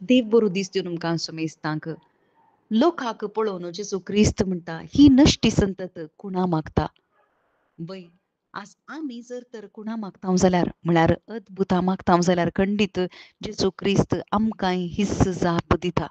देव बरो दीस दिवन आमकां सुमेस्तांक लोकांक पळोवन जेजू क्रिस्त म्हणटा ही नश्टी संतत कुणा मागता. वय आज आमी जर तर कुणा मागताव जाल्यार म्हळ्यार अद्भुतां मागताव जाल्यार खंडीत जेजू क्रिस्त आमकांय हिस्स जाप दिता.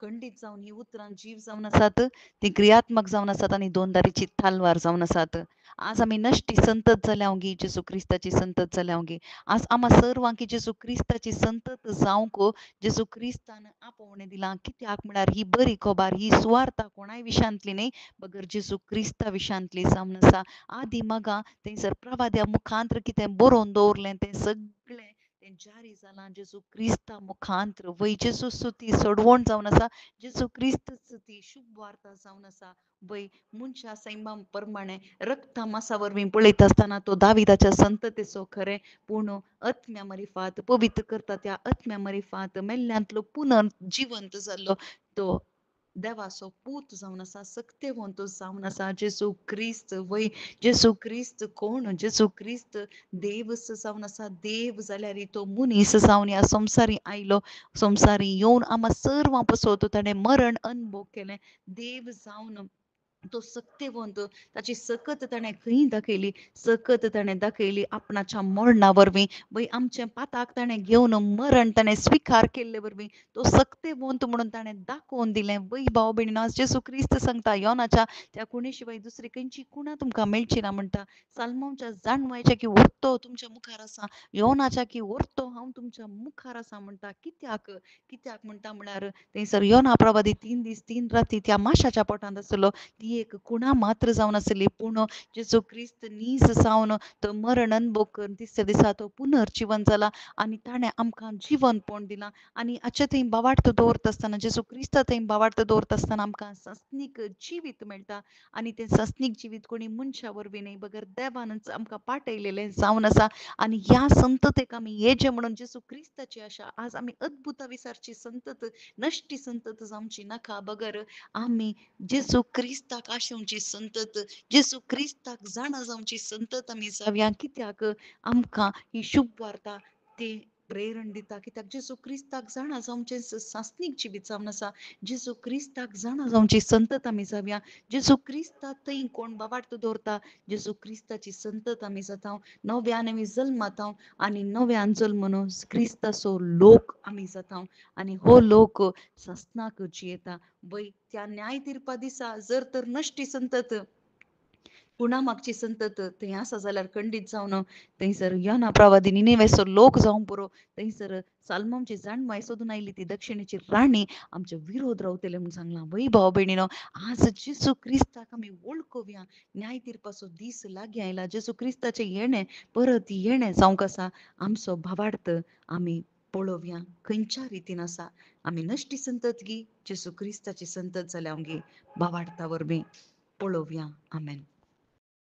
खंडीत जावन ही उतरां जीव जावन आसात, ती क्रियात्मक जावन आसात आनी दोनदारीची तालवार जावन आसात. आज आमी नश्टी संतत जाल्याव गी जेजू क्रिस्ताची संतत जाल्याव गी. आज आम्हा सर्वांक जेजू क्रिस्ताची संतत जावंक जेजू क्रिस्तान आपोवणें दिलां. कित्याक म्हळ्यार ही बरी खबर ही सुवार्ता कोणाय विशयांतली न्ही, बगर जेजू क्रिस्ता विशयांतली जावन आसा. आदी मागा थंयसर प्रवाद्या मुखांत्र कितें बरोवन दवरलें तें सगळें तें जारी जालां जेजू क्रिस्ता मुखांत्र. वय जेजू ती सोडवण जावन आसा. जेजू क्रिस्त ती शुभ वार्ता जावन आसा. वय मनशा सैमा प्रमाणें रक्ता मासा वरवीं पळयता आसतना तो दाविदाच्या संततेचो खरें पूण आत्म्या मरिफात पवित्र करता त्या आत्म्या मरिफात मेल्ल्यांतलो पुनर्जिवंत जाल्लो तो देवाचो पूत जावन आसा. सत्यवंत जावन आसा जेजू क्रिस्त. वय जेजू क्रिस्त कोण? जेजू क्रिस्त देवच जावन आसा. देव जाल्यार तो मनीस जावन ह्या संवसारी आयलो. संवसारी येवन आम्हा सर्वां पसोत ताणें मरण अनुभव केलें. देव जावन तो सत्यवंत ताची सकत ताणें खंय दाखयली. सकत ताणें दाखयली आपणाच्या मरणा वरवीं. वय आमचें पाताक ताणें घेवन मरण ताणें स्विकार केल्ले वरवीं तो सत्यवंत म्हणून ताणें दाखोवन दिलें. वय भाव भयणीनो आज जेजू क्रिस्त सांगता योनाच्या त्या कुणी शिवाय दुसरी खंयची कुणा तुमकां मेळची ना म्हणटा. सालमांच्या जाणवायच्या की व्हरतो तुमच्या मुखार आसा. योनाच्या की व्हरतो हांव तुमच्या मुखार आसा म्हणटा. कित्याक कित्याक म्हणटा म्हळ्यार थंयसर योना प्रवादी 3 दीस 3 राती त्या माशाच्या पोटांत आसलो. ती एक कुणा मात्र जावन आसली पूण जेजू क्रिस्त नीज जावन तो मरण अनुभव करून तिसऱ्या दिसा तो पुनर्जिवन जाला आनी ताणें आमकां जिवनपण दिलां. आनी हाचे थंय बावार्थ दवरता आसतना जेजू क्रिस्ता थंय बावार्थ दवरता आसतना आमकां सस्नीक जिवीत मेळटा. आनी तें सस्नीक जिवीत कोणी मनशा वरवीं न्ही बगर देवानच आमकां पाठयलेलें जावन आसा. आनी ह्या संततेक आमी येजे म्हणून जेजू क्रिस्ताची आशा आज आमी अद्भुता विसारची संतत नश्टी संतत जावची नाका बगर आमी जेजू क्रिस्ताक आशेवची संतत जेजू क्रिस्ताक जाणा जावची संतत आमी जावया. कित्याक आमकां ही शुभ वार्ता ती प्रेरण दिता. कित्याक जेजू क्रिस्ताक जाणा जावचें सासनीक जिवीत जावन आसा. जेजू क्रिस्ताक जाणा जावची संतत आमी जावया. जेजू क्रिस्ता थंय कोण बावार्थ दवरता जेजू क्रिस्ताची संतत आमी जाता. नव्यान आमी जल्माताव आनी नव्यान जल्मून क्रिस्ताचो लोक आमी जाता. आनी हो लोक सस्नाक जियेता. वय त्या न्याय तिरपा दिसा जर तर नश्टी संतत पुणा मागची संतत थंय आसा जाल्यार खंडीत जावन थंयसर योना प्रवादी निनेवेचो लोक जावं पुरो थंयसर सालमांची जाणवाय सोदून आयली ती दक्षिणेची राणी आमचे विरोध रावतले म्हूण सांगलां. वय भाव भयणीनो आज जेजू क्रिस्ताक आमी वळखुया. न्याय तिरपाचो दीस लागीं आयला. जेजू क्रिस्ताचें येणें परत येणें जावंक आसा. आमचो भावार्थ आमी पळोवया खंयच्या रितीन आसा. आमी नश्टी संतत गी जेजू क्रिस्ताची संतत जाल्यार गी भावार्था वरवीं पळोवया. आमेन.